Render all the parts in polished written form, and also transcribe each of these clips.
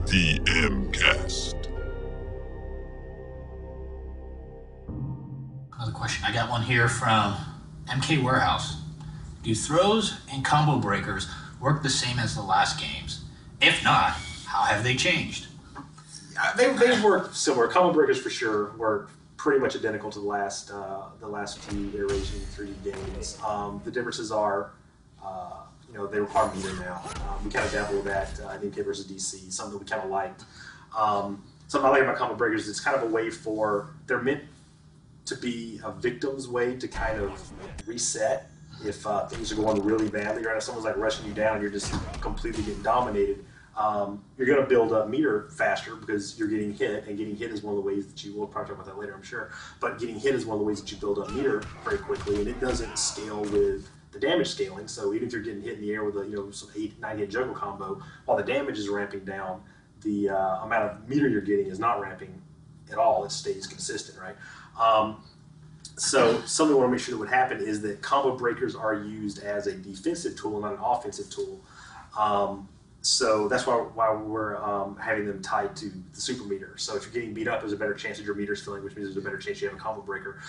The MKast. Another question. I got one here from MK Warehouse. Do throws and combo breakers work the same as the last games? If not, how have they changed? They work similar. Combo breakers for sure work pretty much identical to the last few iterations of 3D games. The differences are, they require meter now. We kind of dabble with that in MK versus DC, something we kind of liked. Something I like about combo breakers is it's kind of a way they're meant to be a victim's way to kind of reset if things are going really badly, right? If someone's like rushing you down and you're just completely getting dominated, you're going to build up meter faster because you're getting hit, and getting hit is one of the ways that we'll probably talk about that later, I'm sure, but getting hit is one of the ways that you build up meter very quickly, and it doesn't scale with the damage scaling. So even if you're getting hit in the air with a some 8-9 hit juggle combo, while the damage is ramping down, the amount of meter you're getting is not ramping at all. It stays consistent, right? So something we want to make sure that would happen is that combo breakers are used as a defensive tool, not an offensive tool. So that's why we're having them tied to the super meter. So if you're getting beat up, there's a better chance that your meter's filling, which means there's a better chance you have a combo breaker.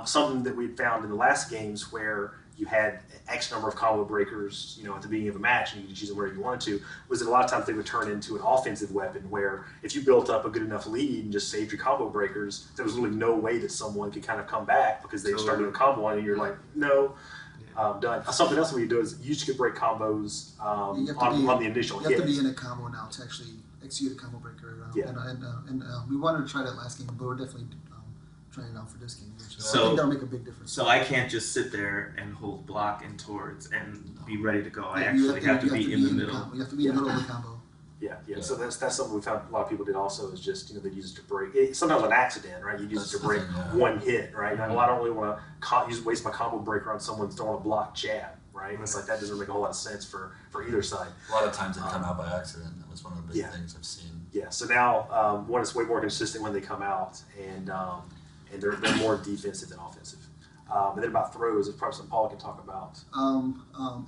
Something that we found in the last games where you had X number of combo breakers, at the beginning of a match, and you could use them wherever you wanted to, was that a lot of times they would turn into an offensive weapon where if you built up a good enough lead and just saved your combo breakers, there was really no way that someone could kind of come back because they started a combo on you and you're like, no, done. Something else we do is you could break combos on the initial hit. You have to be in a combo now to actually execute a combo breaker. And we wanted to try that last game, but we're definitely trying it out for this game. So I think that'll make a big difference. So I can't just sit there and hold block and towards and be ready to go. I actually have to be in the middle. You have to be in the middle of the combo. Yeah. So that's something we found a lot of people did also is just they use it to break. Sometimes an accident, right? You use it to break one hit, right? Well, I don't really want to waste my combo breaker on someone throwing a block jab, right? It's like that doesn't make a whole lot of sense for either side. A lot of times they come out by accident. That was one of the big things I've seen. Yeah. So now one is way more consistent when they come out, and they're more defensive than offensive. And then about throws, it's probably something Paul can talk about.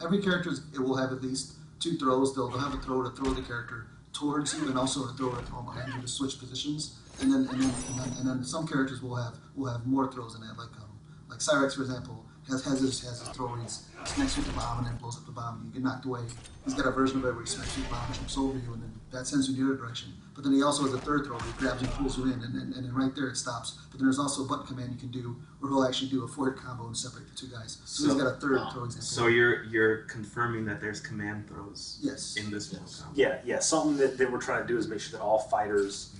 Every character will have at least 2 throws. They'll have a throw to throw the character towards you, and also a throw to throw behind you to switch positions. And then some characters will have more throws than that. Like Cyrex, for example, has his throw where he smacks you with the bomb and then blows up the bomb. You get knocked away. He's got a version of it where he smacks you with the bomb and jumps over you, and then that sends you in the other direction. But then he also has a third throw where he grabs you and pulls you in, and then right there it stops. But then there's also a button command you can do where he'll actually do a forward combo and separate the 2 guys. So he's got a third throw example. So you're confirming that there's command throws in this one combo? Yeah. Something that we're trying to do is make sure that all fighters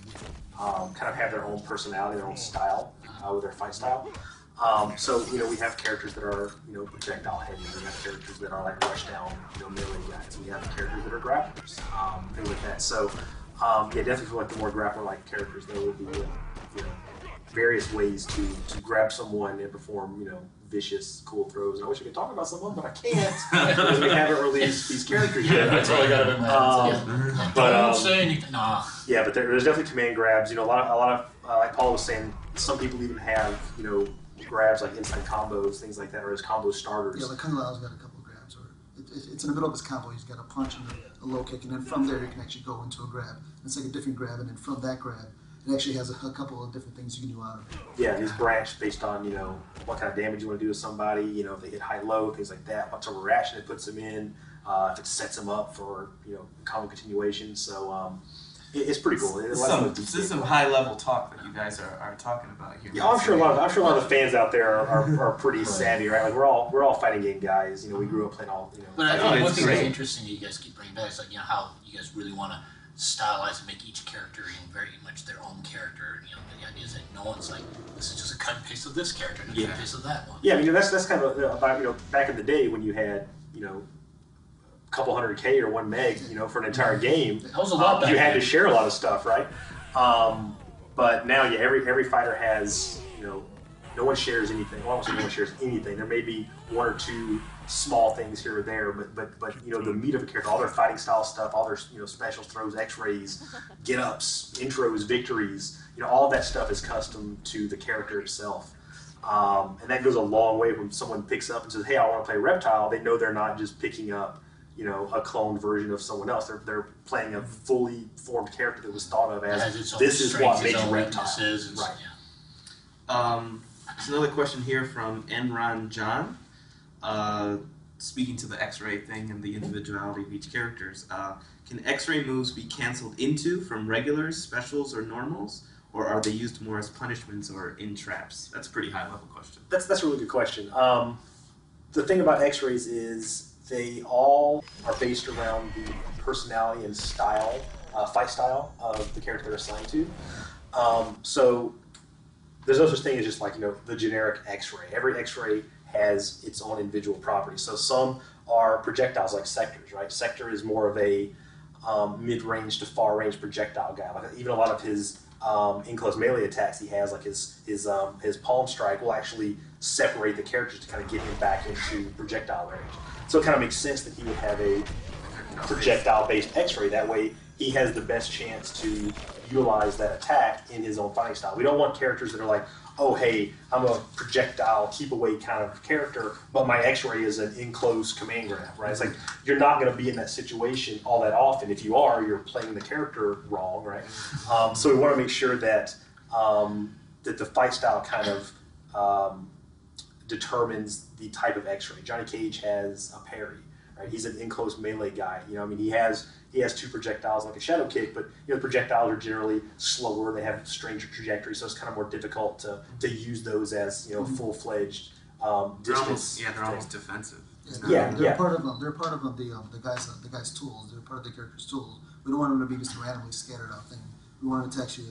kind of have their own personality, their own style with their fight style. So we have characters that are projectile heavy. We have characters that are like rush down melee guys. We have characters that are grapplers. Things like that. So definitely feel like the more grappler like characters there would be various ways to grab someone and perform vicious cool throws. And I wish I could talk about someone, but I can't because we haven't released these characters yet. That's all I got in my But don't say anything. Nah. Yeah, but there's definitely command grabs. A lot of like Paul was saying, some people even have grabs like inside combos, things like that, or as combo starters. Yeah, like Kung Lao's got a couple of grabs, or it's in the middle of his combo. He's got a punch and a low kick, and then from there you can actually go into a grab. It's like a different grab, and then from that grab, it actually has a couple of different things you can do out of it. Yeah, these branch based on what kind of damage you want to do to somebody. If they hit high-low, things like that. What sort of reaction it puts them in. If it sets them up for combo continuation. So. It's pretty cool. This is some high-level talk that you guys are talking about here. Yeah, I'm sure a lot of the fans out there are pretty savvy, right? Like we're all fighting game guys. We grew up playing all. But I think one thing that's interesting that you guys keep bringing back is how you guys really want to stylize and make each character very much their own character. The idea is that no one's like, this is just a cut and paste of this character and a cut and paste of that one. Yeah, that's kind of about back in the day when you had couple hundred K or 1 meg, for an entire game. That was a lot you had to share a lot of stuff, right? But now, every fighter has, no one shares anything. Well, I won't say no one shares anything. There may be 1 or 2 small things here or there, but the meat of a character, all their fighting style stuff, all their specials, throws, X-rays, get-ups, intros, victories, all of that stuff is custom to the character itself. And that goes a long way when someone picks up and says, hey, I want to play Reptile. They know they're not just picking up a cloned version of someone else. They're playing a fully formed character that was thought of as its own this is what strengths, makes its own reptile. weaknesses, and Right. There's another question here from Enron John. Speaking to the X-ray thing and the individuality of each characters, can X-ray moves be canceled into from regulars, specials, or normals? Or are they used more as punishments or in traps? That's a pretty high-level question. That's a really good question. The thing about X-rays is they all are based around the personality and style, fight style of the character they're assigned to. So there's no such thing as just like the generic X-ray. Every X-ray has its own individual properties. So some are projectiles like Sector's, right? Sector is more of a mid-range to far-range projectile guy. Like even a lot of his in-close melee attacks he has, like his palm strike will actually separate the characters to kind of get him back into projectile range. So it kind of makes sense that he would have a projectile-based X-ray. That way he has the best chance to utilize that attack in his own fighting style. We don't want characters that are like, oh, hey, I'm a projectile, keep away kind of character, but my X-ray is an in-close command grab, right? It's like, you're not going to be in that situation all that often. If you are, you're playing the character wrong, right? So we want to make sure that that the fight style kind of determines the type of X-ray. Johnny Cage has a parry, right? He's an in-close melee guy. He has two projectiles like a shadow kick, but the projectiles are generally slower. They have stranger trajectories, so it's kind of more difficult to use those as full-fledged distance. They're almost defensive. They're part of the guy's tools. They're part of the character's tools. We don't want them to be just a randomly scattered out thing. We want it to actually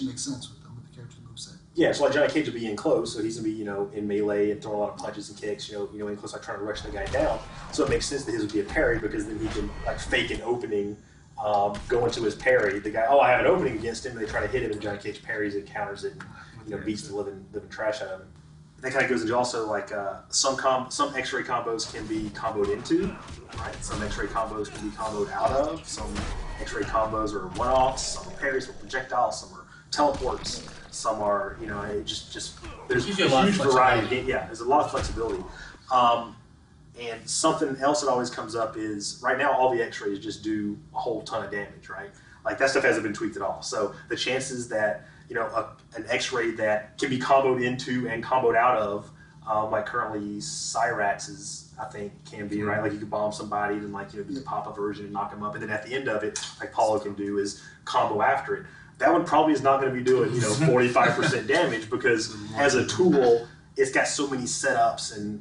make sense with the character's moveset. Yeah, so like Johnny Cage will be in close, so he's gonna be in melee and throwing a lot of punches and kicks. In close, like trying to rush the guy down. So it makes sense that his would be a parry because then he can like fake an opening, go into his parry. The guy, I have an opening against him. And they try to hit him, and Johnny Cage parries it, counters it, and beats the living trash out of him. That kind of goes into also like some X-ray combos can be comboed into, right? Some X-ray combos can be comboed out of. Some X-ray combos are one-offs. Some are parries with projectiles. Some are teleports. Some are, there's a huge variety. Yeah, there's a lot of flexibility. And something else that always comes up is right now all the X-rays just do a whole ton of damage, right? Like that stuff hasn't been tweaked at all. So the chances that an X-ray that can be comboed into and comboed out of, like currently Cyrax's, I think, can be, right? Like you could bomb somebody and do the pop-up version and knock them up, and then at the end of it, like Paulo can do, is combo after it. That one probably is not going to be doing 45% damage because as a tool, it's got so many setups and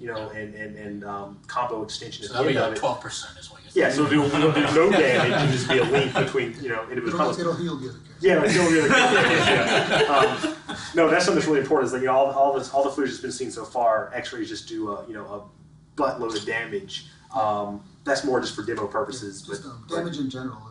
combo extension. So that'll be like 12% is what you're saying. Yeah, so it'll do no damage and just be a link between individual combos. It'll heal the other character. Yeah, it'll heal the other characters. No, that's something that's really important. Is that all the footage that's been seen so far, X-rays just do a buttload of damage. That's more just for demo purposes. Damage in general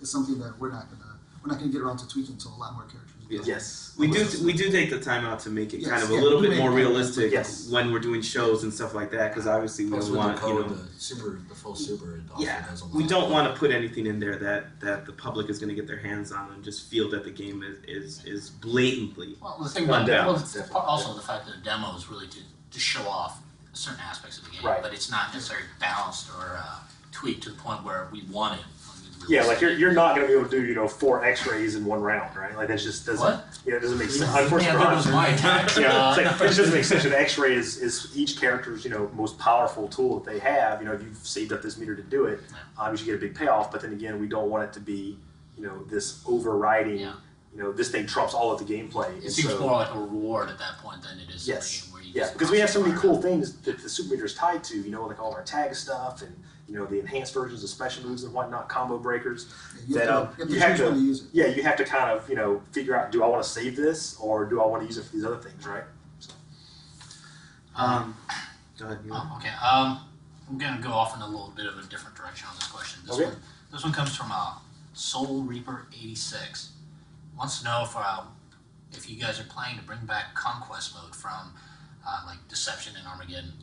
is something that we're not gonna get around to tweaking until a lot more characters. Yes. We do take the time out to make it kind of a little bit more realistic when we're doing shows and stuff like that, because obviously we don't want the full super. It also does a lot. We don't want to put anything in there that the public is going to get their hands on and just feel that the game is blatantly. Well, the thing about also the fact that a demo is really to show off certain aspects of the game, right. But it's not necessarily balanced or tweaked to the point where we want it. Yeah, like you're not going to be able to do 4 X-rays in one round, right? Like that just doesn't. It doesn't make sense. Unfortunately, that was my attack. It just doesn't make sense. An X-ray is each character's most powerful tool that they have. If you've saved up this meter to do it, you should get a big payoff. But then again, we don't want it to be this overriding. This thing trumps all of the gameplay. It seems more like a reward at that point than it is. Yes. Where you because we have so many cool things that the super meter is tied to. Like all our tag stuff and. The enhanced versions of special moves and whatnot, combo breakers. You have to kind of figure out: do I want to save this or do I want to use it for these other things, right? So. Go ahead. Okay. I'm gonna go off in a little bit of a different direction on this question. This one comes from Soul Reaper 86. Wants to know if you guys are planning to bring back conquest mode from like Deception and Armageddon.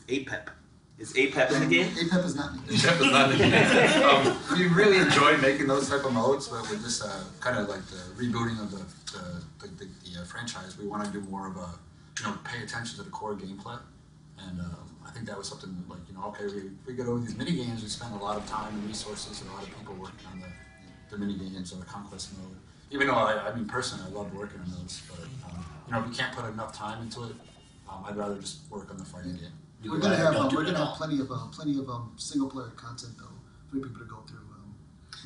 APEP. Is APEP in the game? APEP is not in the game. APEP is not in the game. We really enjoy making those type of modes, but with this kind of like the rebooting of the franchise, we want to do more of a, pay attention to the core gameplay And I think that was something like, okay, we get over these mini games, we spend a lot of time and resources and a lot of people working on the mini games or the conquest mode. Even though I mean personally, I love working on those, but if you can't put enough time into it, I'd rather just work on the fighting game. We're gonna have plenty of single player content though for people to go through.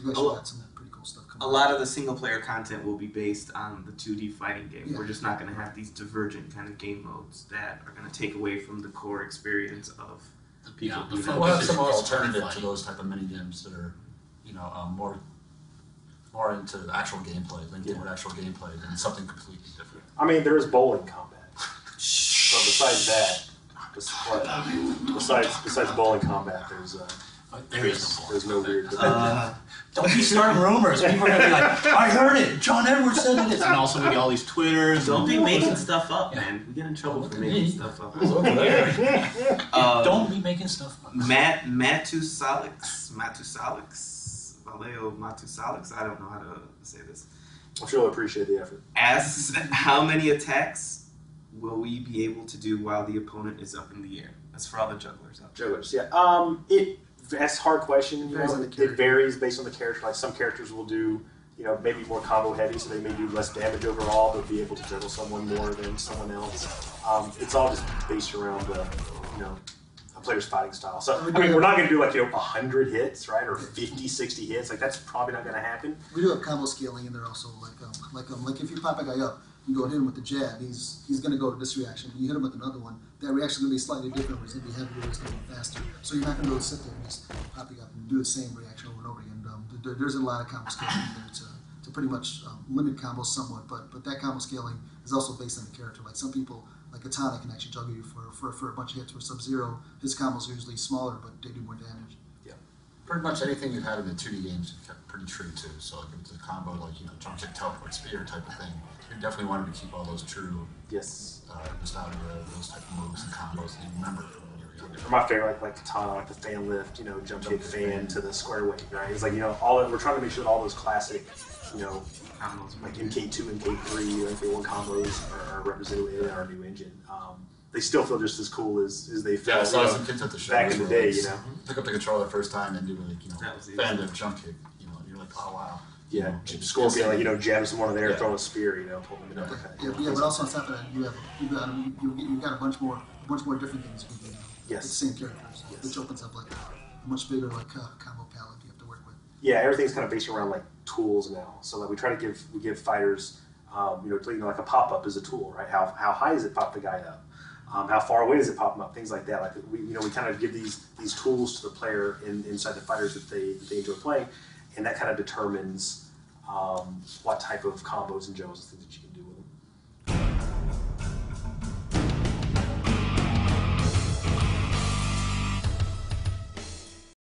We've actually got some pretty cool stuff coming. A lot of the single player content will be based on the 2D fighting game. Yeah. We're just not going to have these divergent kind of game modes that are going to take away from the core experience of the people. We'll have some alternative to those type of mini games that are, more into the actual gameplay, linked in with actual gameplay, than something completely different. I mean, there is bowling combat. So besides that, besides bowling combat, there's no weird. Don't be starting rumors. People are gonna be like, I heard it. John Edwards said it is, and also we get all these Twitters. Don't be making stuff up, man. We get in trouble for making stuff up. Don't be making stuff up. Matusalix, Valeo Matusalix. I don't know how to say this. I really appreciate the effort. Asks, how many attacks will we be able to do while the opponent is up in the air? That's for all the jugglers out there. Jugglers, yeah. That's a hard question. It varies based on the character. Like some characters will do, maybe more combo heavy, so they may do less damage overall, but be able to juggle someone more than someone else. It's all just based around the, a player's fighting style. So I mean, we're not going to do 100 hits, right, or 50, 60 hits. Like that's probably not going to happen. We do have combo scaling in there also. Like if you pop a guy up, you go hit him with the jab, he's going to go to this reaction. You hit him with another one, that reaction will be slightly different, where it's going to be heavier, it's going to be faster. So you're not going to be able to sit there and just pop it up and do the same reaction over and over again. There's a lot of combo scaling in there to pretty much limit combos somewhat, but that combo scaling is also based on the character. Like some people, like Katana can actually juggle you for a bunch of hits. For Sub-Zero, his combos are usually smaller, but they do more damage. Yeah. Pretty much anything you've had in the 2D games is kept pretty true too. So if it's a combo like, jump kick, teleport, spear type of thing, you definitely wanted to keep all those true. Yes. Nostalgia, those type of moves and combos that you remember from when you were younger. For my favorite, like Katana, like the fan lift, jump kick fan to the square wave, right? It's like, we're trying to make sure that all those classic, combos, like MK2, MK3, MK1 combos are represented in our new engine. They still feel just as cool as they felt back in the day, Pick up the controller the first time and do fan lift, jump kick, you're like, oh wow. Yeah, Scorpion, jabs someone in the air, throwing a spear, pulling an uppercut. Yeah, but also on top of that, you got a bunch more different things we do. Yes. With the same characters, which opens up a much bigger combo palette you have to work with. Yeah, everything's kind of based around tools now. So we try to give fighters, like a pop up is a tool, right? How high does it pop the guy up? How far away does it pop them up? Things like that. Like we kind of give these tools to the player inside the fighters that they enjoy playing, and that kind of determines what type of combos and juggles and things that you can do with them.